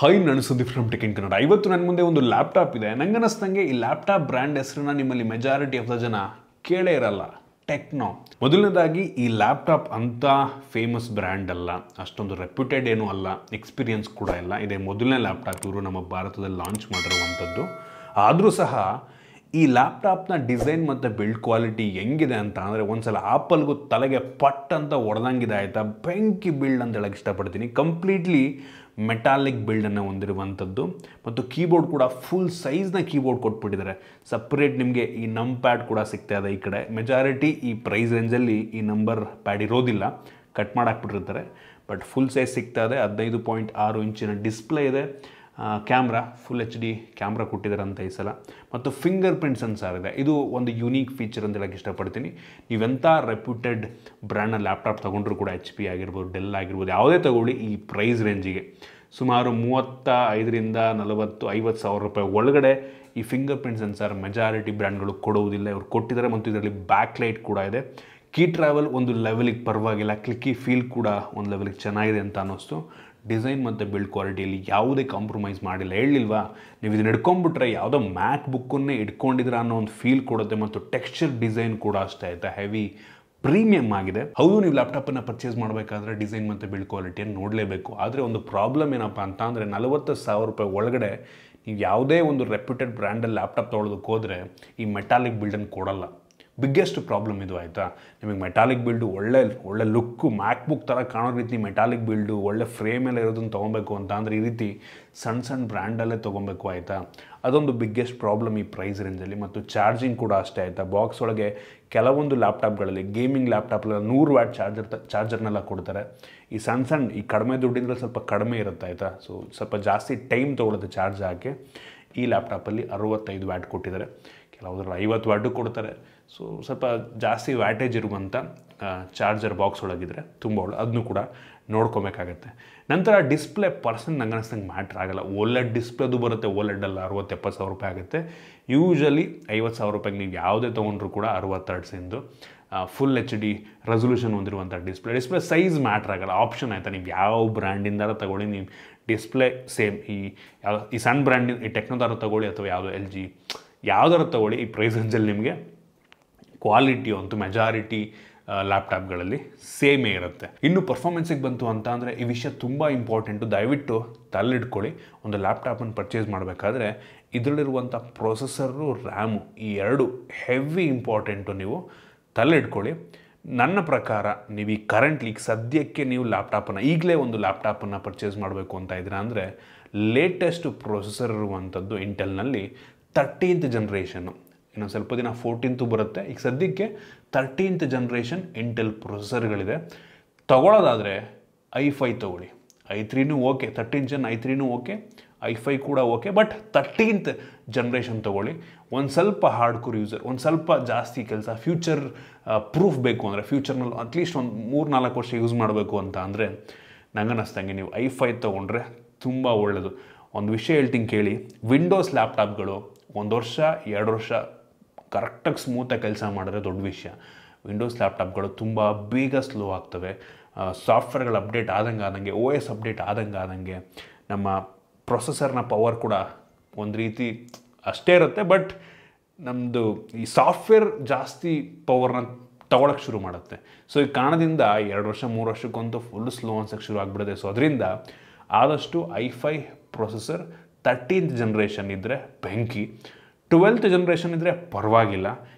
Hi ನಾನು Sudeep from tech in Kannada. ಇವತ್ತು ನನ್ನ ಮುಂದೆ ಒಂದು ಲ್ಯಾಪ್ಟಾಪ್ ಇದೆ. ನಂಗೆ ಅನ್ನಿಸ್ದಂಗೆ ಈ ಲ್ಯಾಪ್ಟಾಪ್ ಬ್ರ್ಯಾಂಡ್ ಹೆಸರನ್ನ ನಿಮ್ಮಲ್ಲಿ ಮೆಜಾರಿಟಿ ಆಫ್ ದ ಜನ ಕೇಳೇ ಇರಲ್ಲ. ಟೆಕ್ನೋ. ಮೊದಲನೇದಾಗಿ ಈ ಲ್ಯಾಪ್ಟಾಪ್ ಅಂತ ಫೇಮಸ್ ಬ್ರ್ಯಾಂಡ್ ಅಲ್ಲ, ಅಷ್ಟೊಂದು ರೆಪ್ಯೂಟೆಡ್ ಏನೂ ಅಲ್ಲ, ಎಕ್ಸ್ಪೀರಿಯನ್ಸ್ ಕೂಡ ಇಲ್ಲ. ಇದೇ ಮೊದಲನೇ ಲ್ಯಾಪ್ಟಾಪ್ ಇವರು ನಮ್ಮ ಭಾರತದಲ್ಲಿ ಲಾಂಚ್ ಮಾಡಿರುವಂಥದ್ದು. ಆದರೂ ಸಹ ಈ ಲ್ಯಾಪ್ಟಾಪ್ನ ಡಿಸೈನ್ ಮತ್ತು ಬಿಲ್ಡ್ ಕ್ವಾಲಿಟಿ ಹೆಂಗಿದೆ ಅಂತ ಅಂದರೆ ಒಂದ್ಸಲ ಆಪಲ್ಗೂ ತಲೆಗೆ ಪಟ್ ಅಂತ ಹೊಡೆದಂಗಿದೆ ಆಯಿತಾ. ಬೆಂಕಿ ಬಿಲ್ಡ್ ಅಂತ ಹೇಳಕ್ಕೆ ಇಷ್ಟಪಡ್ತೀನಿ. ಕಂಪ್ಲೀಟ್ಲಿ ಮೆಟಾಲಿಕ್ ಬಿಲ್ಡನ್ನು ಹೊಂದಿರುವಂಥದ್ದು ಮತ್ತು ಕೀಬೋರ್ಡ್ ಕೂಡ ಫುಲ್ ಸೈಜ್ನ ಕೀಬೋರ್ಡ್ ಕೊಟ್ಬಿಟ್ಟಿದ್ದಾರೆ. ಸಪ್ರೇಟ್ ನಿಮಗೆ ಈ ಪ್ಯಾಡ್ ಕೂಡ ಸಿಗ್ತಾ ಇದೆ. ಈ ಕಡೆ ಮೆಜಾರಿಟಿ ಈ ಪ್ರೈಸ್ ರೇಂಜಲ್ಲಿ ಈ ನಂಬರ್ ಪ್ಯಾಡ್ ಇರೋದಿಲ್ಲ, ಕಟ್ ಮಾಡಾಕ್ಬಿಟ್ಟಿರ್ತಾರೆ. ಬಟ್ ಫುಲ್ ಸೈಜ್ ಸಿಗ್ತಾ ಇದೆ. 15.6 ಇಂಚಿನ ಡಿಸ್ಪ್ಲೇ ಇದೆ. ಕ್ಯಾಮ್ರಾ ಫುಲ್ HD ಕ್ಯಾಮ್ರಾ ಕೊಟ್ಟಿದ್ದಾರೆ ಅಂತ ಈ ಸಲ. ಮತ್ತು ಫಿಂಗರ್ ಪ್ರಿಂಟ್ ಸೆನ್ಸಾರ್ ಇದೆ. ಇದು ಒಂದು ಯೂನಿಕ್ ಫೀಚರ್ ಅಂತ ಹೇಳಕ್ಕೆ ಇಷ್ಟಪಡ್ತೀನಿ. ನೀವೆಂಥ ರೆಪ್ಯೂಟೆಡ್ ಬ್ರ್ಯಾಂಡ್ನ ಲ್ಯಾಪ್ಟಾಪ್ ತೊಗೊಂಡ್ರು ಕೂಡ HP ಆಗಿರ್ಬೋದು, ಡೆಲ್ ಆಗಿರ್ಬೋದು, ಯಾವುದೇ ತೊಗೊಳ್ಳಿ ಈ ಪ್ರೈಸ್ ರೇಂಜಿಗೆ ಸುಮಾರು 35ರಿಂದ 40-50 ಸಾವಿರ ರೂಪಾಯಿ ಒಳಗಡೆ ಈ ಫಿಂಗರ್ ಪ್ರಿಂಟ್ ಸೆನ್ಸಾರ್ ಮೆಜಾರಿಟಿ ಬ್ರ್ಯಾಂಡ್ಗಳು ಕೊಡುವುದಿಲ್ಲ. ಇವರು ಕೊಟ್ಟಿದ್ದಾರೆ. ಮತ್ತು ಇದರಲ್ಲಿ ಬ್ಯಾಕ್ ಲೈಟ್ ಕೂಡ ಇದೆ. ಕೀ ಟ್ರಾವೆಲ್ ಒಂದು ಲೆವೆಲಿಗೆ ಪರವಾಗಿಲ್ಲ, ಕ್ಲಿಕ್ಕಿ ಫೀಲ್ ಕೂಡ ಒಂದು ಲೆವೆಲಿಗೆ ಚೆನ್ನಾಗಿದೆ ಅಂತ ಅನ್ನಿಸ್ತು. ಡಿಸೈನ್ ಮತ್ತು ಬಿಲ್ಡ್ ಕ್ವಾಲಿಟಿಯಲ್ಲಿ ಯಾವುದೇ ಕಾಂಪ್ರಮೈಸ್ ಮಾಡಿಲ್ಲ. ಹೇಳಿಲ್ವಾ, ನೀವು ಇದನ್ನು ಹಿಡ್ಕೊಂಡ್ಬಿಟ್ರೆ ಯಾವುದೋ ಮ್ಯಾಕ್ ಬುಕ್ಕನ್ನೇ ಇಟ್ಕೊಂಡಿದ್ರೆ ಅನ್ನೋ ಒಂದು ಫೀಲ್ ಕೊಡುತ್ತೆ. ಮತ್ತು ಟೆಕ್ಸ್ಚರ್ ಡಿಸೈನ್ ಕೂಡ ಅಷ್ಟೇ ಆಯಿತಾ, ಹೆವಿ ಪ್ರೀಮಿಯಮ್ ಆಗಿದೆ. ಹೌದು, ನೀವು ಲ್ಯಾಪ್ಟಾಪನ್ನು ಪರ್ಚೇಸ್ ಮಾಡಬೇಕಾದ್ರೆ ಡಿಸೈನ್ ಮತ್ತು ಬಿಲ್ಡ್ ಕ್ವಾಲಿಟಿಯನ್ನು ನೋಡಲೇಬೇಕು. ಆದರೆ ಒಂದು ಪ್ರಾಬ್ಲಮ್ ಏನಪ್ಪ ಅಂತ ಅಂದರೆ 40,000 ರೂಪಾಯಿ ಒಳಗಡೆ ನೀವು ಯಾವುದೇ ಒಂದು ರೆಪ್ಯೂಟೆಡ್ ಬ್ರ್ಯಾಂಡಲ್ಲಿ ಲ್ಯಾಪ್ಟಾಪ್ ತೊಗೊಳೋದಕ್ಕೆ ಹೋದರೆ ಈ ಮೆಟಾಲಿಕ್ ಬಿಲ್ಡನ್ನು ಕೊಡಲ್ಲ. ಬಿಗ್ಗೆಸ್ಟ್ ಪ್ರಾಬ್ಲಮ್ ಇದು ಆಯಿತಾ. ನಿಮಗೆ ಮೆಟಾಲಿಕ್ ಬಿಲ್ಡು ಒಳ್ಳೆ ಲುಕ್ಕು ಮ್ಯಾಕ್ ಬುಕ್ ಥರ ಕಾಣೋ ರೀತಿ ಮೆಟಾಲಿಕ್ ಬಿಲ್ಡು ಒಳ್ಳೆ ಫ್ರೇಮೆಲ್ಲ ಇರೋದನ್ನು ತೊಗೊಬೇಕು ಅಂತ ಅಂದರೆ ಈ ರೀತಿ ಸಣ್ಣ ಬ್ರ್ಯಾಂಡಲ್ಲೇ ತೊಗೊಬೇಕು ಆಯಿತಾ. ಅದೊಂದು ಬಿಗ್ಗೆಸ್ಟ್ ಪ್ರಾಬ್ಲಮ್ ಈ ಪ್ರೈಸ್ ರೇಂಜಲ್ಲಿ. ಮತ್ತು ಚಾರ್ಜಿಂಗ್ ಕೂಡ ಅಷ್ಟೇ ಆಯಿತಾ. ಬಾಕ್ಸ್ ಒಳಗೆ ಕೆಲವೊಂದು ಲ್ಯಾಪ್ಟಾಪ್ಗಳಲ್ಲಿ ಗೇಮಿಂಗ್ ಲ್ಯಾಪ್ಟಾಪ್ಲೆಲ್ಲ 100 ವ್ಯಾಟ್ ಚಾರ್ಜರ್ನೆಲ್ಲ ಕೊಡ್ತಾರೆ. ಈ ಸಣ್ಣ ಈ ಕಡಿಮೆ ದುಡ್ಡಿಂದ ಸ್ವಲ್ಪ ಕಡಿಮೆ ಇರುತ್ತೆ ಆಯಿತಾ. ಸೊ ಸ್ವಲ್ಪ ಜಾಸ್ತಿ ಟೈಮ್ ತೊಗೊಳುತ್ತೆ ಚಾರ್ಜ್ ಹಾಕಿ. ಈ ಲ್ಯಾಪ್ಟಾಪಲ್ಲಿ 65 ವ್ಯಾಟ್ ಕೊಟ್ಟಿದ್ದಾರೆ. ಕೆಲವುದ್ರಲ್ಲಿ 50 ವ್ಯಾಟು ಕೊಡ್ತಾರೆ. ಸೊ ಸ್ವಲ್ಪ ಜಾಸ್ತಿ ವ್ಯಾಟೇಜ್ ಇರುವಂಥ ಚಾರ್ಜರ್ ಬಾಕ್ಸ್ ಒಳಗಿದ್ರೆ ತುಂಬ ಒಳ್ಳೆ, ಅದನ್ನು ಕೂಡ ನೋಡ್ಕೊಬೇಕಾಗತ್ತೆ. ನಂತರ ಡಿಸ್ಪ್ಲೇ ಪರ್ಸೆಂಟ್ ನಂಗೆ ಅನ್ನಿಸ್ದಂಗೆ ಮ್ಯಾಟ್ರ್ ಆಗೋಲ್ಲ. OLED ಡಿಸ್ಪ್ಲೇದು ಬರುತ್ತೆ. OLED 60-70 ಸಾವಿರ ರೂಪಾಯಿ ಆಗುತ್ತೆ. ಯೂಶಲಿ 50 ಸಾವಿರ ರೂಪಾಯಿಗೆ ನೀವು ಯಾವುದೇ ತೊಗೊಂಡ್ರು ಕೂಡ 60 ಹರ್ಟ್ಸಿಂದು ಫುಲ್ HD ರೆಸೊಲ್ಯೂಷನ್ ಹೊಂದಿರುವಂಥ ಡಿಸ್ಪ್ಲೇ ಸೈಜ್ ಮ್ಯಾಟ್ರ್ ಆಗೋಲ್ಲ. ಆಪ್ಷನ್ ಆಯಿತಾ, ನೀವು ಯಾವ ಬ್ರ್ಯಾಂಡಿಂದಾರ ತೊಗೊಳ್ಳಿ, ನೀವು ಡಿಸ್ಪ್ಲೇ ಸೇಮ್ ಈ ಸಣ್ಣ ಬ್ರ್ಯಾಂಡಿನ ಈ ಟೆಕ್ನೋದಾರ ತೊಗೊಳ್ಳಿ ಅಥವಾ ಯಾವುದೋ LG ಯಾವುದಾರು ತೊಗೊಳ್ಳಿ, ಈ ಪ್ರೈಸ್ ರೇಂಜಲ್ಲಿ ನಿಮಗೆ ಕ್ವಾಲಿಟಿ ಅಂತೂ ಮೆಜಾರಿಟಿ ಲ್ಯಾಪ್ಟಾಪ್ಗಳಲ್ಲಿ ಸೇಮೇ ಇರುತ್ತೆ. ಇನ್ನು ಪರ್ಫಾರ್ಮೆನ್ಸಿಗೆ ಬಂತು ಅಂತ ಅಂದರೆ ಈ ವಿಷಯ ತುಂಬ ಇಂಪಾರ್ಟೆಂಟು. ದಯವಿಟ್ಟು ತಲೆಯಿಟ್ಕೊಳ್ಳಿ. ಒಂದು ಲ್ಯಾಪ್ಟಾಪನ್ನು ಪರ್ಚೇಸ್ ಮಾಡಬೇಕಾದ್ರೆ ಇದರಲ್ಲಿರುವಂಥ ಪ್ರೊಸೆಸರು, ರ್ಯಾಮು ಈ ಎರಡು ಹೆವಿ ಇಂಪಾರ್ಟೆಂಟು. ನೀವು ತಲೆ ಇಟ್ಕೊಳ್ಳಿ. ನನ್ನ ಪ್ರಕಾರ ನೀವು ಈ ಕರೆಂಟ್ಲಿ ಈಗ ಸದ್ಯಕ್ಕೆ ನೀವು ಲ್ಯಾಪ್ಟಾಪನ್ನು ಈಗಲೇ ಒಂದು ಲ್ಯಾಪ್ಟಾಪನ್ನು ಪರ್ಚೇಸ್ ಮಾಡಬೇಕು ಅಂತ ಇದ್ದೀರಾ ಅಂದರೆ ಲೇಟೆಸ್ಟ್ ಪ್ರೊಸೆಸರ್ ಇರುವಂಥದ್ದು ಇಂಟೆಲ್ನಲ್ಲಿ 13th ಜನ್ರೇಷನ್ನು. ಇನ್ನೊಂದು ಸ್ವಲ್ಪ ದಿನ 14th ಬರುತ್ತೆ. ಈಗ ಸದ್ಯಕ್ಕೆ 13th ಜನ್ರೇಷನ್ ಇಂಟೆಲ್ ಪ್ರೊಸೆಸರ್ಗಳಿದೆ. ತೊಗೊಳ್ಳೋದಾದರೆ i5 ತೊಗೊಳ್ಳಿ. i3ನೂ ಓಕೆ, 13th Gen i3ನೂ ಓಕೆ, i5 ಕೂಡ ಓಕೆ. ಬಟ್ 13th ಜನ್ರೇಷನ್ ತೊಗೊಳ್ಳಿ. ಒಂದು ಸ್ವಲ್ಪ ಹಾರ್ಡ್ಕೋರ್ ಯೂಸರ್, ಒಂದು ಸ್ವಲ್ಪ ಜಾಸ್ತಿ ಕೆಲಸ, ಫ್ಯೂಚರ್ ಪ್ರೂಫ್ ಬೇಕು ಅಂದರೆ, ಫ್ಯೂಚರ್ನಲ್ಲಿ ಅಟ್ಲೀಸ್ಟ್ ಒಂದು 3-4 ವರ್ಷ ಯೂಸ್ ಮಾಡಬೇಕು ಅಂತ ಅಂದರೆ ನಂಗೆ ಅನ್ನಿಸ್ದಂಗೆ ನೀವು i5 ತೊಗೊಂಡ್ರೆ ತುಂಬ ಒಳ್ಳೆಯದು. ಒಂದು ವಿಷಯ ಹೇಳ್ತೀನಿ ಕೇಳಿ. ವಿಂಡೋಸ್ ಲ್ಯಾಪ್ಟಾಪ್ಗಳು 1 ವರ್ಷ 2 ವರ್ಷ ಕರೆಕ್ಟಾಗಿ ಸ್ಮೂತಾಗಿ ಕೆಲಸ ಮಾಡಿದ್ರೆ ದೊಡ್ಡ ವಿಷಯ. ವಿಂಡೋಸ್ ಲ್ಯಾಪ್ಟಾಪ್ಗಳು ತುಂಬ ಬೇಗ ಸ್ಲೋ ಆಗ್ತವೆ. ಸಾಫ್ಟ್ವೇರ್ಗಳು ಅಪ್ಡೇಟ್ ಆದಂಗೆ OS ಅಪ್ಡೇಟ್ ಆದಂಗೆ ನಮ್ಮ ಪ್ರೊಸೆಸರ್ನ ಪವರ್ ಕೂಡ ಒಂದು ರೀತಿ ಅಷ್ಟೇ ಇರುತ್ತೆ. ಬಟ್ ನಮ್ಮದು ಈ ಸಾಫ್ಟ್ವೇರ್ ಜಾಸ್ತಿ ಪವರ್ನ ತೊಗೊಳಕ್ಕೆ ಶುರು ಮಾಡುತ್ತೆ. ಸೊ ಈ ಕಾರಣದಿಂದ 2 ವರ್ಷ 3 ವರ್ಷಕ್ಕಂತೂ ಫುಲ್ ಸ್ಲೋ ಅನ್ಸೋಕ್ಕೆ ಶುರು ಆಗಿಬಿಡುತ್ತೆ. ಸೊ ಅದರಿಂದ ಆದಷ್ಟು i5 ಪ್ರೊಸೆಸರ್ 13th ಜನ್ರೇಷನ್ ಇದ್ದರೆ ಬೆಂಕಿ, 12th ಜನ್ರೇಷನ್ ಇದ್ದರೆ ಪರವಾಗಿಲ್ಲ.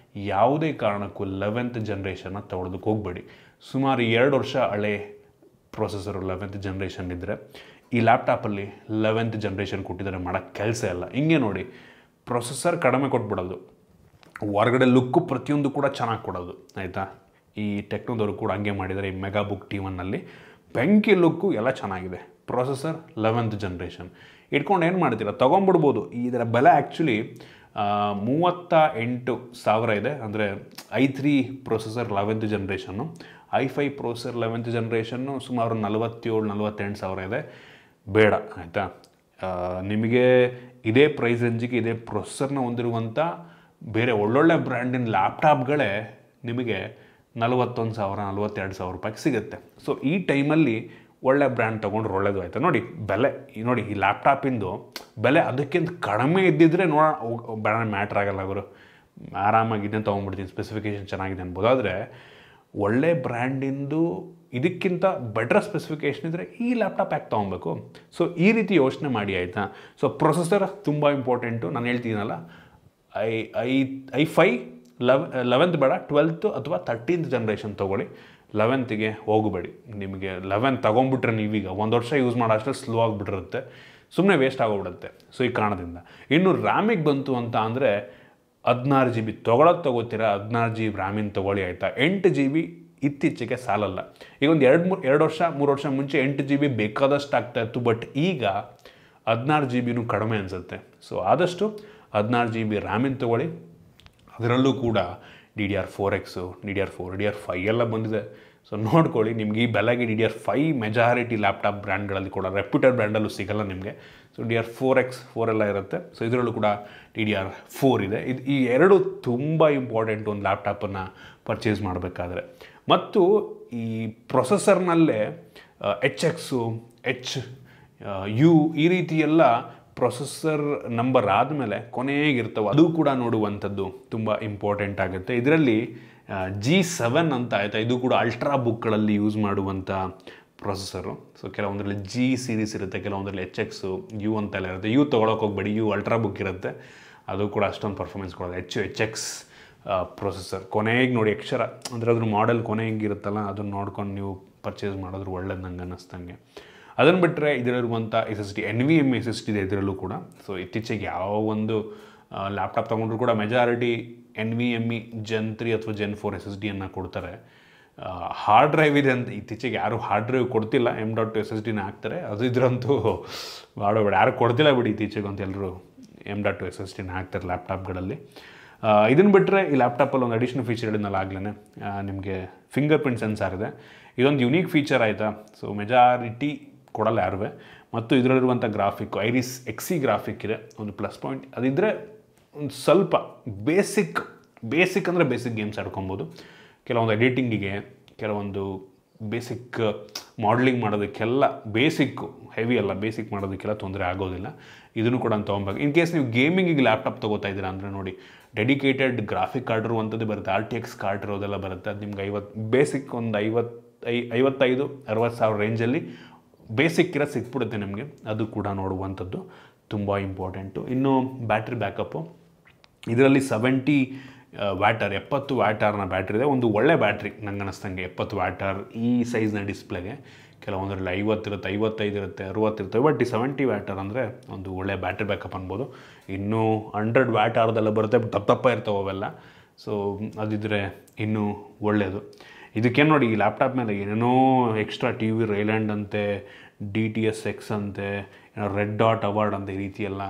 ಯಾವುದೇ ಕಾರಣಕ್ಕೂ 11th ಜನ್ರೇಷನ್ನ ತೊಗೊಳೋದಕ್ಕೆ ಹೋಗಬೇಡಿ. ಸುಮಾರು 2 ವರ್ಷ ಹಳೆ ಪ್ರೊಸೆಸರು 11th ಜನ್ರೇಷನ್ ಇದ್ದರೆ ಈ ಲ್ಯಾಪ್ಟಾಪಲ್ಲಿ 11th ಜನ್ರೇಷನ್ ಕೊಟ್ಟಿದ್ದಾರೆ, ಮಾಡೋಕ್ಕೆ ಕೆಲಸ ಇಲ್ಲ. ಹಿಂಗೆ ನೋಡಿ, ಪ್ರೊಸೆಸರ್ ಕಡಿಮೆ ಕೊಟ್ಬಿಡೋದು, ಹೊರಗಡೆ ಲುಕ್ಕು ಪ್ರತಿಯೊಂದು ಕೂಡ ಚೆನ್ನಾಗಿ ಕೊಡೋದು ಆಯಿತಾ. ಈ ಟೆಕ್ನೋದವರು ಕೂಡ ಹಂಗೆ ಮಾಡಿದ್ದಾರೆ. ಈ ಮೆಗಾಬುಕ್ T1ನಲ್ಲಿ ಬೆಂಕಿ ಲುಕ್ಕು ಎಲ್ಲ ಚೆನ್ನಾಗಿದೆ. ಪ್ರೊಸೆಸರ್ 11th ಜನ್ರೇಷನ್ ಇಟ್ಕೊಂಡು ಏನು ಮಾಡ್ತೀರಾ, ತೊಗೊಂಬಿಡ್ಬೋದು. ಇದರ ಬೆಲೆ ಆ್ಯಕ್ಚುಲಿ 38,000 ಇದೆ. ಅಂದರೆ i3 processor 11th generation, i5 processor 11th generation ಸುಮಾರು 47-48 ಸಾವಿರ ಇದೆ. ಬೇಡ ಆಯಿತಾ. ನಿಮಗೆ ಇದೇ ಪ್ರೈಸ್ ರೇಂಜಿಗೆ ಇದೇ ಪ್ರೊಸೆಸರ್ನ ಹೊಂದಿರುವಂಥ ಬೇರೆ ಒಳ್ಳೊಳ್ಳೆ ಬ್ರ್ಯಾಂಡಿನ ಲ್ಯಾಪ್ಟಾಪ್ಗಳೇ ನಿಮಗೆ 41,000-42,000 ರೂಪಾಯಿಗೆ ಸಿಗುತ್ತೆ. ಸೊ ಈ ಟೈಮಲ್ಲಿ ಒಳ್ಳೆ ಬ್ರ್ಯಾಂಡ್ ತೊಗೊಂಡ್ರೆ ಒಳ್ಳೇದು ಆಯಿತಾ. ನೋಡಿ ಬೆಲೆ ನೋಡಿ ಈ ಲ್ಯಾಪ್ಟಾಪಿಂದು ಬೆಲೆ ಅದಕ್ಕಿಂತ ಕಡಿಮೆ ಇದ್ದಿದ್ರೆ ಬ್ರ್ಯಾಂಡ್ ಮ್ಯಾಟ್ರ್ ಆಗಲ್ಲ. ಅವರು ಆರಾಮಾಗಿ ಇದನ್ನು ತೊಗೊಂಡ್ಬಿಡ್ತೀನಿ, ಸ್ಪೆಸಿಫಿಕೇಷನ್ ಚೆನ್ನಾಗಿದೆ ಅನ್ಬೋದು. ಆದರೆ ಒಳ್ಳೆ ಬ್ರ್ಯಾಂಡಿಂದು ಇದಕ್ಕಿಂತ ಬೆಟರ್ ಸ್ಪೆಸಿಫಿಕೇಷನ್ ಇದ್ದರೆ ಈ ಲ್ಯಾಪ್ಟಾಪ್ ಯಾಕೆ ತೊಗೊಬೇಕು? ಸೊ ಈ ರೀತಿ ಯೋಚನೆ ಮಾಡಿ ಆಯಿತಾ. ಸೊ ಪ್ರೊಸೆಸರ್ ತುಂಬ ಇಂಪಾರ್ಟೆಂಟು. ನಾನು ಹೇಳ್ತೀನಲ್ಲ, i5 11th ಬೇಡ, 12th ಅಥವಾ 13th ಜನ್ರೇಷನ್ ತೊಗೊಳ್ಳಿ. 11th ಹೋಗಬೇಡಿ. ನಿಮಗೆ 11 ತೊಗೊಂಡ್ಬಿಟ್ರೆ ನೀವೀಗ 1 ವರ್ಷ ಯೂಸ್ ಮಾಡೋ ಅಷ್ಟೇ ಸ್ಲೋ ಆಗಿಬಿಟ್ಟಿರುತ್ತೆ, ಸುಮ್ಮನೆ ವೇಸ್ಟ್ ಆಗೋಗ್ಬಿಡುತ್ತೆ. ಸೊ ಈ ಕಾರಣದಿಂದ ಇನ್ನು ರ್ಯಾಮಿಗೆ ಬಂತು ಅಂತ ಅಂದರೆ 16 GB ತೊಗೋತೀರಾ, 16 GB ರ್ಯಾಮಿನ ತೊಗೊಳ್ಳಿ ಆಯಿತಾ. 8 GB ಇತ್ತೀಚೆಗೆ ಸಾಲಲ್ಲ. ಈಗ ಒಂದು 2 ವರ್ಷ 3 ವರ್ಷ ಮುಂಚೆ 8 GB ಬೇಕಾದಷ್ಟು ಆಗ್ತಾಯಿತ್ತು, ಬಟ್ ಈಗ 16 GB ಕಡಿಮೆ ಅನಿಸುತ್ತೆ. ಸೊ ಆದಷ್ಟು 16 GB ರ್ಯಾಮಿನ ತೊಗೊಳ್ಳಿ. ಅದರಲ್ಲೂ ಕೂಡ DDR4X, DDR4, DDR5 ಎಲ್ಲ ಬಂದಿದೆ. ಸೊ ನೋಡ್ಕೊಳ್ಳಿ, ನಿಮ್ಗೆ ಈ ಬೆಲೆಗೆ DDR5 ಮೆಜಾರಿಟಿ ಲ್ಯಾಪ್ಟಾಪ್ ಬ್ರ್ಯಾಂಡ್ಗಳಲ್ಲಿ ಕೂಡ ರೆಪ್ಯೂಟೆಡ್ ಬ್ರ್ಯಾಂಡಲ್ಲೂ ಸಿಗಲ್ಲ ನಿಮಗೆ. ಸೊ DDR4X 4 ಎಲ್ಲ ಇರುತ್ತೆ. ಸೊ ಇದರಲ್ಲೂ ಕೂಡ DDR4 ಇದೆ. ಈ ಎರಡು ತುಂಬ ಇಂಪಾರ್ಟೆಂಟ್ ಒಂದು ಲ್ಯಾಪ್ಟಾಪನ್ನು ಪರ್ಚೇಸ್ ಮಾಡಬೇಕಾದ್ರೆ. ಮತ್ತು ಈ ಪ್ರೊಸೆಸರ್ನಲ್ಲೇ HU ಈ ರೀತಿ ಎಲ್ಲ ಪ್ರೊಸೆಸರ್ ನಂಬರ್ ಆದಮೇಲೆ ಕೊನೆಗಿರ್ತವೆ, ಅದು ಕೂಡ ನೋಡುವಂಥದ್ದು ತುಂಬ ಇಂಪಾರ್ಟೆಂಟ್ ಆಗುತ್ತೆ. ಇದರಲ್ಲಿ G7 ಅಂತ ಆಯಿತಾ, ಇದು ಕೂಡ ಅಲ್ಟ್ರಾ ಬುಕ್ಗಳಲ್ಲಿ ಯೂಸ್ ಮಾಡುವಂಥ ಪ್ರೊಸೆಸರು. ಸೊ ಕೆಲವೊಂದರಲ್ಲಿ G ಸೀರೀಸ್ ಇರುತ್ತೆ, ಕೆಲವೊಂದರಲ್ಲಿ HX U ಅಂತೆಲ್ಲ ಇರುತ್ತೆ. U ತೊಗೊಳಕ್ಕೆ ಹೋಗ್ಬೇಡಿ, U ಅಲ್ಟ್ರಾ ಬುಕ್ ಇರುತ್ತೆ, ಅದು ಕೂಡ ಅಷ್ಟೊಂದು ಪರ್ಫಾರ್ಮೆನ್ಸ್ ಕೊಡೋದು. HX ಪ್ರೊಸೆಸರ್ ಕೊನೆಗೆ ನೋಡಿ, ಅಕ್ಷರ ಅಂದರೆ ಅದ್ರ ಮಾಡೆಲ್ ಕೊನೆಗಿರುತ್ತಲ್ಲ, ಅದನ್ನು ನೋಡ್ಕೊಂಡು ನೀವು ಪರ್ಚೇಸ್ ಮಾಡಿದ್ರು ಒಳ್ಳೇದು ನಂಗೆ ಅನ್ನಿಸ್ತಂಗೆ. ಅದನ್ನು ಬಿಟ್ಟರೆ ಇದರಲ್ಲಿರುವಂಥ SSD NVMe SSD ಇದೆ ಇದರಲ್ಲೂ ಕೂಡ. ಸೊ ಇತ್ತೀಚೆಗೆ ಯಾವ ಒಂದು ಲ್ಯಾಪ್ಟಾಪ್ ತೊಗೊಂಡ್ರು ಕೂಡ ಮೆಜಾರಿಟಿ NVMe Gen 3 ಅಥವಾ Gen 4 SSDಯನ್ನು ಕೊಡ್ತಾರೆ. ಹಾರ್ಡ್ ಡ್ರೈವ್ ಇದೆ ಅಂತ ಇತ್ತೀಚೆಗೆ ಯಾರು ಹಾರ್ಡ್ ಡ್ರೈವ್ ಕೊಡ್ತಿಲ್ಲ, M.2 SSDನ ಹಾಕ್ತಾರೆ. ಅದು ಇದ್ರಂತೂ ಮಾಡೋಬೇಡ, ಯಾರು ಕೊಡ್ತಿಲ್ಲ ಬಿಡಿ ಇತ್ತೀಚೆಗೆ ಅಂತ. ಎಲ್ಲರೂ M.2 SSDನ ಹಾಕ್ತಾರೆ ಲ್ಯಾಪ್ಟಾಪ್ಗಳಲ್ಲಿ. ಇದನ್ನು ಬಿಟ್ಟರೆ ಈ ಲ್ಯಾಪ್ಟಾಪಲ್ಲಿ ಒಂದು ಅಡಿಷ್ನಲ್ ಫೀಚರ್ ಹೇಳಿದ್ನಲ್ಲ ಆಗಲೇ, ನಿಮಗೆ ಫಿಂಗರ್ ಪ್ರಿಂಟ್ ಸೆನ್ಸಾರ್ ಇದೆ. ಇದೊಂದು ಯುನೀಕ್ ಫೀಚರ್ ಆಯಿತಾ. ಸೊ ಮೆಜಾರಿಟಿ ಕೊಡಲ್ಲ ಯಾರೂ. ಮತ್ತು ಇದರಲ್ಲಿರುವಂಥ ಗ್ರಾಫಿಕ್ಕು ಐರಿಸ್ XE ಗ್ರಾಫಿಕ್ ಇದೆ, ಒಂದು ಪ್ಲಸ್ ಪಾಯಿಂಟ್. ಅದಿದ್ದರೆ ಒಂದು ಸ್ವಲ್ಪ ಬೇಸಿಕ್ ಅಂದರೆ ಬೇಸಿಕ್ ಗೇಮ್ಸ್ ಆಡ್ಕೊಬೋದು. ಕೆಲವೊಂದು ಎಡಿಟಿಂಗಿಗೆ, ಕೆಲವೊಂದು ಬೇಸಿಕ್ ಮಾಡಲಿಂಗ್ ಮಾಡೋದಕ್ಕೆಲ್ಲ ಬೇಸಿಕ್ಕು, ಹೆವಿ ಅಲ್ಲ, ಬೇಸಿಕ್ ಮಾಡೋದಕ್ಕೆಲ್ಲ ತೊಂದರೆ ಆಗೋದಿಲ್ಲ. ಇದನ್ನು ಕೂಡ ತೊಗೊಬೇಕು. ಇನ್ ಕೇಸ್ ನೀವು ಗೇಮಿಂಗಿಗೆ ಲ್ಯಾಪ್ಟಾಪ್ ತೊಗೋತಾ ಇದ್ದೀರಾ ಅಂದರೆ ನೋಡಿ, ಡೆಡಿಕೇಟೆಡ್ ಗ್ರಾಫಿಕ್ ಕಾರ್ಡ್ ಇರುವಂಥದ್ದು ಬರುತ್ತೆ, RTX ಕಾರ್ಡ್ ಇರೋದೆಲ್ಲ ಬರುತ್ತೆ. ಅದು ನಿಮ್ಗೆ ಬೇಸಿಕ್ ಒಂದು 55-60 ಸಾವಿರ ರೇಂಜಲ್ಲಿ ಬೇಸಿಕ್ ಇರೋ ಸಿಕ್ಬಿಡುತ್ತೆ ನಿಮಗೆ. ಅದು ಕೂಡ ನೋಡುವಂಥದ್ದು ತುಂಬ ಇಂಪಾರ್ಟೆಂಟು. ಇನ್ನು ಬ್ಯಾಟ್ರಿ ಬ್ಯಾಕಪ್ಪು ಇದರಲ್ಲಿ 70 ವ್ಯಾಟರ್ 70 ವ್ಯಾಟರ್ನ ಬ್ಯಾಟ್ರಿ ಇದೆ. ಒಂದು ಒಳ್ಳೆ ಬ್ಯಾಟ್ರಿ ನಂಗೆ ಅನ್ನಿಸ್ತಂಗೆ 70 ವ್ಯಾಟರ್ ಈ ಸೈಜ್ನ ಡಿಸ್ಪ್ಲೇಗೆ. ಕೆಲವೊಂದರಲ್ಲಿ 50 ಇರುತ್ತೆ, 55 ಇರುತ್ತೆ, 60 ಇರುತ್ತೆ, ಬಟ್ ಈ 70 ವ್ಯಾಟರ್ ಅಂದರೆ ಒಂದು ಒಳ್ಳೆ ಬ್ಯಾಟ್ರಿ ಬ್ಯಾಕಪ್ ಅನ್ಬೋದು. ಇನ್ನೂ 100 ವ್ಯಾಟರ್ದೆಲ್ಲ ಬರುತ್ತೆ, ದಪ್ಪ ಇರ್ತವೆ ಅವೆಲ್ಲ. ಸೊ ಅದಿದ್ದರೆ ಇನ್ನೂ ಒಳ್ಳೆಯದು. ಇದಕ್ಕೇನು ನೋಡಿ, ಈ ಲ್ಯಾಪ್ಟಾಪ್ ಮೇಲೆ ಏನೇನೋ ಎಕ್ಸ್ಟ್ರಾ TV ರೈಲ್ಯಾಂಡ್ ಅಂತೆ, DTSX ಅಂತೆ, ಏನೋ ರೆಡ್ ಡಾಟ್ ಅವಾರ್ಡ್ ಅಂತ ಈ ರೀತಿ ಎಲ್ಲ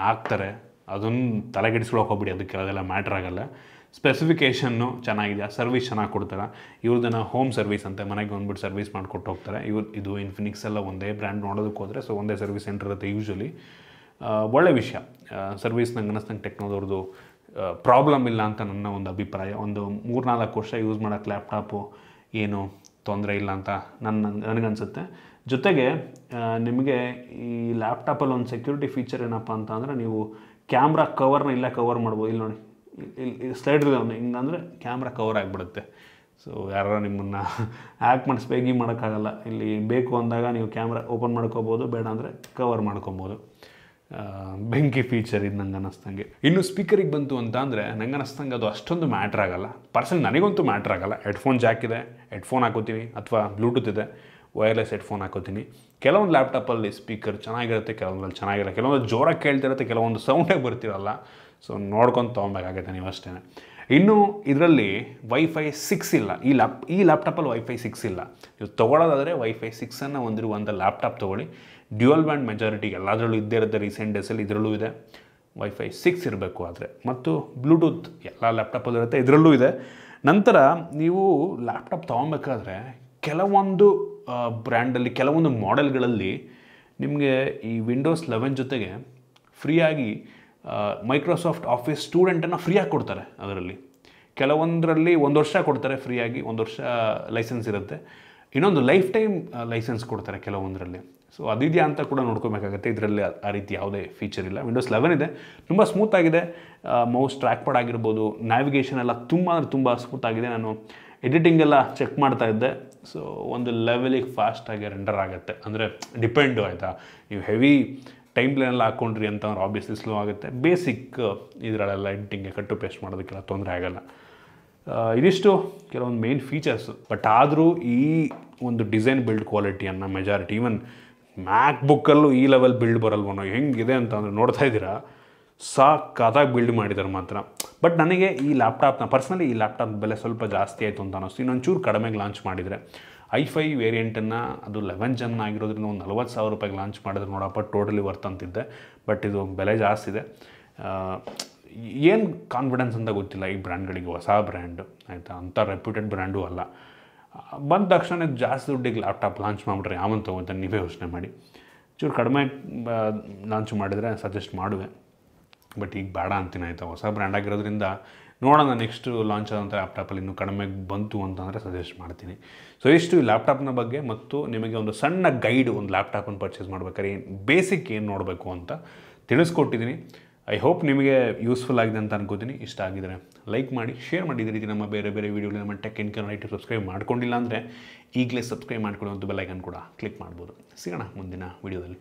ಹಾಕ್ತಾರೆ. ಅದನ್ನು ತಲೆಗೆಡಿಸ್ಕೊಳಕ್ಕೆ ಹೋಗ್ಬಿಡಿ, ಅದಕ್ಕೆ ಅದೆಲ್ಲ ಮ್ಯಾಟ್ರ್ ಆಗೋಲ್ಲ. ಸ್ಪೆಸಿಫಿಕೇಷನ್ನು ಚೆನ್ನಾಗಿದೆ, ಸರ್ವಿಸ್ ಚೆನ್ನಾಗಿ ಕೊಡ್ತಾರೆ. ಇವ್ರದನ್ನು ಹೋಮ್ ಸರ್ವಿಸ್ ಅಂತ ಮನೆಗೆ ಬಂದ್ಬಿಟ್ಟು ಸರ್ವಿಸ್ ಮಾಡಿಕೊಟ್ಟು ಹೋಗ್ತಾರೆ. ಇದು ಇನ್ಫಿನಿಕ್ಸ್ ಎಲ್ಲ ಒಂದೇ ಬ್ರ್ಯಾಂಡ್ ನೋಡೋದಕ್ಕೆ ಹೋದರೆ, ಸೊ ಒಂದೇ ಸರ್ವಿಸ್ ಸೆಂಟರ್ ಇರುತ್ತೆ ಯೂಶ್ವಲಿ. ಒಳ್ಳೆ ವಿಷಯ. ಸರ್ವಿಸ್ ನಂಗೆ ಅನ್ನಿಸ್ತಂಗೆ ಟೆಕ್ನೋದವ್ರದ್ದು ಪ್ರಾಬ್ಲಮ್ ಇಲ್ಲ ಅಂತ ನನ್ನ ಒಂದು ಅಭಿಪ್ರಾಯ. ಒಂದು 3-4 ವರ್ಷ ಯೂಸ್ ಮಾಡೋಕ್ಕೆ ಲ್ಯಾಪ್ಟಾಪು ಏನು ತೊಂದರೆ ಇಲ್ಲ ಅಂತ ನನಗನ್ಸುತ್ತೆ. ಜೊತೆಗೆ ನಿಮಗೆ ಈ ಲ್ಯಾಪ್ಟಾಪಲ್ಲಿ ಒಂದು ಸೆಕ್ಯೂರಿಟಿ ಫೀಚರ್ ಏನಪ್ಪ ಅಂತ ಅಂದರೆ, ನೀವು ಕ್ಯಾಮ್ರಾ ಕವರ್ನ ಇಲ್ಲೇ ಕವರ್ ಮಾಡ್ಬೋದು. ಇಲ್ಲಿ ನೋಡಿ, ಇಲ್ಲಿ ಸ್ಲೈಡ್ ಇದೆ, ಹಿಂಗಂದರೆ ಕ್ಯಾಮ್ರಾ ಕವರ್ ಆಗಿಬಿಡುತ್ತೆ. ಸೊ ಯಾರು ನಿಮ್ಮನ್ನು ಹ್ಯಾಕ್ ಮಾಡಿ ಸ್ಪೇಗಿ ಮಾಡೋಕ್ಕಾಗಲ್ಲ. ಇಲ್ಲಿ ಬೇಕು ಅಂದಾಗ ನೀವು ಕ್ಯಾಮ್ರಾ ಓಪನ್ ಮಾಡ್ಕೋಬೋದು, ಬೇಡ ಅಂದರೆ ಕವರ್ ಮಾಡ್ಕೊಬೋದು. ಬೆಂಕಿ ಫೀಚರ್ ಇದು ನಂಗೆ ಅನ್ನಿಸ್ತಂಗೆ. ಇನ್ನು ಸ್ಪೀಕರಿಗೆ ಬಂತು ಅಂತ ಅಂದರೆ ನಂಗೆ ಅನ್ನಿಸ್ತಂಗೆ ಅದು ಅಷ್ಟೊಂದು ಮ್ಯಾಟ್ರ್ ಆಗೋಲ್ಲ. ಪರ್ಸನಲ್ ನನಗಂತೂ ಮ್ಯಾಟ್ರ್ ಆಗೋಲ್ಲ. ಹೆಡ್ಫೋನ್ ಜಾಕ್ ಇದೆ, ಹೆಡ್ಫೋನ್ ಹಾಕೋತೀನಿ, ಅಥವಾ ಬ್ಲೂಟೂತ್ ಇದೆ, ವೈರ್ಲೆಸ್ ಹೆಡ್ಫೋನ್ ಹಾಕೋತೀನಿ. ಕೆಲವೊಂದು ಲ್ಯಾಪ್ಟಾಪಲ್ಲಿ ಸ್ಪೀಕರ್ ಚೆನ್ನಾಗಿರುತ್ತೆ, ಕೆಲವೊಂದಲ್ಲಿ ಚೆನ್ನಾಗಿಲ್ಲ, ಕೆಲವೊಂದು ಜೋರಾಗಿ ಕೇಳ್ತಿರುತ್ತೆ, ಕೆಲವೊಂದು ಸೌಂಡೇ ಬರ್ತಿರಲ್ಲ. ಸೊ ನೋಡ್ಕೊಂಡು ತೊಗೊಬೇಕಾಗತ್ತೆ ನೀವು ಅಷ್ಟೇ. ಇನ್ನು ಇದರಲ್ಲಿ Wi-Fi 6 ಇಲ್ಲ. ಈ ಲ್ಯಾಪ್ಟಾಪಲ್ಲಿ Wi-Fi 6 ಇಲ್ಲ. ನೀವು ತೊಗೊಳ್ಳೋದಾದರೆ Wi-Fi 6 ಹೊಂದಿರುವಂಥ ಲ್ಯಾಪ್ಟಾಪ್ ತೊಗೊಳ್ಳಿ. ಡ್ಯುಯಲ್ ಬ್ಯಾಂಡ್ ಮೆಜಾರಿಟಿ ಎಲ್ಲದರಲ್ಲೂ ಇದ್ದೇ ಇರುತ್ತೆ. ರೀಸೆಂಟ್ ಡೇಸಲ್ಲಿ ಇದರಲ್ಲೂ ಇದೆ. Wi-Fi 6 ಇರಬೇಕು. ಆದರೆ ಮತ್ತು ಬ್ಲೂಟೂತ್ ಎಲ್ಲ ಲ್ಯಾಪ್ಟಾಪಲ್ಲಿ ಇರುತ್ತೆ, ಇದರಲ್ಲೂ ಇದೆ. ನಂತರ ನೀವು ಲ್ಯಾಪ್ಟಾಪ್ ತೊಗೊಬೇಕಾದ್ರೆ ಕೆಲವೊಂದು ಬ್ರ್ಯಾಂಡಲ್ಲಿ, ಕೆಲವೊಂದು ಮಾಡೆಲ್ಗಳಲ್ಲಿ ನಿಮಗೆ ಈ ವಿಂಡೋಸ್ 11 ಜೊತೆಗೆ ಫ್ರೀಯಾಗಿ ಮೈಕ್ರೋಸಾಫ್ಟ್ ಆಫೀಸ್ ಸ್ಟೂಡೆಂಟನ್ನು ಫ್ರೀಯಾಗಿ ಕೊಡ್ತಾರೆ. ಅದರಲ್ಲಿ ಕೆಲವೊಂದರಲ್ಲಿ 1 ವರ್ಷ ಕೊಡ್ತಾರೆ ಫ್ರೀಯಾಗಿ, 1 ವರ್ಷ ಲೈಸೆನ್ಸ್ ಇರುತ್ತೆ. ಇನ್ನೊಂದು ಲೈಫ್ ಟೈಮ್ ಲೈಸೆನ್ಸ್ ಕೊಡ್ತಾರೆ ಕೆಲವೊಂದರಲ್ಲಿ. ಸೊ ಅದಿದೆಯಾ ಅಂತ ಕೂಡ ನೋಡ್ಕೋಬೇಕಾಗುತ್ತೆ. ಇದರಲ್ಲಿ ಆ ರೀತಿ ಯಾವುದೇ ಫೀಚರ್ ಇಲ್ಲ. ವಿಂಡೋಸ್ 11 ಇದೆ, ತುಂಬ ಸ್ಮೂತಾಗಿದೆ. ಮೌಸ್ ಟ್ರ್ಯಾಕ್ ಪ್ಯಾಡ್ ಆಗಿರ್ಬೋದು, ನ್ಯಾವಿಗೇಷನ್ ಎಲ್ಲ ತುಂಬ ಸ್ಮೂತಾಗಿದೆ. ನಾನು ಎಡಿಟಿಂಗ್ ಎಲ್ಲ ಚೆಕ್ ಮಾಡ್ತಾ ಇದ್ದೆ. ಸೊ ಒಂದು ಲೆವೆಲಿಗೆ ಫಾಸ್ಟಾಗಿ ರೆಂಡರ್ ಆಗುತ್ತೆ. ಅಂದರೆ ಡಿಪೆಂಡು ಆಯಿತಾ, ನೀವು ಹೆವಿ ಟೈಮ್ ಪ್ಲೇನೆಲ್ಲ ಹಾಕ್ಕೊಂಡ್ರಿ ಅಂತಂದ್ರೆ ಆಬ್ವಿಯಸ್ಲಿ ಸ್ಲೋ ಆಗುತ್ತೆ. ಬೇಸಿಕ್ ಇದರಲ್ಲೆಲ್ಲ ಎಡಿಟಿಂಗ್ಗೆ ಕಟ್ಟು ಪೇಸ್ಟ್ ಮಾಡೋದಕ್ಕೆಲ್ಲ ತೊಂದರೆ ಆಗೋಲ್ಲ. ಇದಿಷ್ಟು ಕೆಲವೊಂದು ಮೇನ್ ಫೀಚರ್ಸು. ಬಟ್ ಆದರೂ ಈ ಒಂದು ಡಿಸೈನ್ ಬಿಲ್ಡ್ ಕ್ವಾಲಿಟಿಯನ್ನು ಮೆಜಾರಿಟಿ ಈವನ್ ಮ್ಯಾಕ್ಬುಕ್ಕಲ್ಲೂ ಈ ಲೆವೆಲ್ ಬಿಲ್ಡ್ ಬರಲ್ವನೋ ಹೆಂಗಿದೆ ಅಂತ ಅಂದರೆ ನೋಡ್ತಾ ಇದ್ದೀರಾ, ಸಾಕಾಗಿ ಬಿಲ್ಡ್ ಮಾಡಿದ್ದಾರೆ ಮಾತ್ರ. ಬಟ್ ನನಗೆ ಈ ಲ್ಯಾಪ್ಟಾಪ್ನ ಪರ್ಸ್ನಲಿ ಈ ಲ್ಯಾಪ್ಟಾಪ್ ಬೆಲೆ ಸ್ವಲ್ಪ ಜಾಸ್ತಿ ಆಯಿತು ಅಂತ ಅನ್ನಿಸ್ತು. ಇನ್ನೊಂಚೂರು ಕಡಿಮೆಗೆ ಲಾಂಚ್ ಮಾಡಿದರೆ i5 ವೇರಿಯಂಟನ್ನು ಅದು 11 ಜನ್ ಆಗಿರೋದ್ರಿಂದ ಒಂದು 40,000 ರೂಪಾಯಿಗೆ ಲಾಂಚ್ ಮಾಡಿದ್ರೆ ನೋಡಪ್ಪ ಟೋಟಲಿ ವರ್ತ್ ಅಂತಿದ್ದೆ. ಬಟ್ ಇದು ಬೆಲೆ ಜಾಸ್ತಿ ಇದೆ. ಏನು ಕಾನ್ಫಿಡೆನ್ಸ್ ಅಂತ ಗೊತ್ತಿಲ್ಲ ಈ ಬ್ರ್ಯಾಂಡ್ಗಳಿಗೆ. ಹೊಸ ಬ್ರ್ಯಾಂಡು ಆಯಿತಾ, ಅಂಥ ರೆಪ್ಯೂಟೆಡ್ ಬ್ರ್ಯಾಂಡು ಅಲ್ಲ. ಬಂದ ತಕ್ಷಣ ಜಾಸ್ತಿ ದುಡ್ಡಿಗೆ ಲ್ಯಾಪ್ಟಾಪ್ ಲಾಂಚ್ ಮಾಡಿಬಿಟ್ರೆ ಯಾವಂತ ತೊಗೊಳ್ತಾನೆ, ನೀವೇ ಯೋಚನೆ ಮಾಡಿ. ಚೂರು ಕಡಿಮೆ ಲಾಂಚ್ ಮಾಡಿದರೆ ಸಜೆಸ್ಟ್ ಮಾಡುವೆ. ಬಟ್ ಈಗ ಬೇಡ ಅಂತೀನಿ ಆಯಿತಾ. ಹೊಸ ಬ್ರ್ಯಾಂಡ್ ಆಗಿರೋದ್ರಿಂದ ನೋಡೋಣ ನೆಕ್ಸ್ಟ್ ಲಾಂಚ್ ಆದಂಥ ಲ್ಯಾಪ್ಟಾಪಲ್ಲಿ ಇನ್ನೂ ಕಡಿಮೆಗೆ ಬಂತು ಅಂತಂದರೆ ಸಜೆಸ್ಟ್ ಮಾಡ್ತೀನಿ. ಸೊ ಇಷ್ಟು ಈ ಲ್ಯಾಪ್ಟಾಪ್ನ ಬಗ್ಗೆ ಮತ್ತು ನಿಮಗೆ ಒಂದು ಸಣ್ಣ ಗೈಡ್, ಒಂದು ಲ್ಯಾಪ್ಟಾಪನ್ನು ಪರ್ಚೇಸ್ ಮಾಡ್ಬೇಕಾದ್ರೆ ಬೇಸಿಕ್ ಏನು ನೋಡಬೇಕು ಅಂತ ತಿಳಿಸ್ಕೊಟ್ಟಿದ್ದೀನಿ. ಐ ಹೋಪ್ ನಿಮಗೆ ಯೂಸ್ಫುಲ್ ಆಗಿದೆ ಅಂತ ಅನ್ಕೋತೀನಿ. ಇಷ್ಟ ಆಗಿದರೆ ಲೈಕ್ ಮಾಡಿ, ಶೇರ್ ಮಾಡಿ. ಇದೇ ರೀತಿ ನಮ್ಮ ಬೇರೆ ವೀಡಿಯೋಲಿ ನಮ್ಮ ಟೆಕ್ ಇನ್ ಕನ್ನಡ ಸಬ್ಸ್ಕ್ರೈಬ್ ಮಾಡ್ಕೊಂಡಿಲ್ಲ ಅಂದರೆ ಈಗಲೇ ಸಬ್ಸ್ಕ್ರೈಬ್ ಮಾಡ್ಕೊಳ್ಳಿ ಮತ್ತು ಬೆಲ್ ಐಕನ್ ಕೂಡ ಕ್ಲಿಕ್ ಮಾಡ್ಬೋದು. ಸಿಗೋಣ ಮುಂದಿನ ವೀಡಿಯೋದಲ್ಲಿ.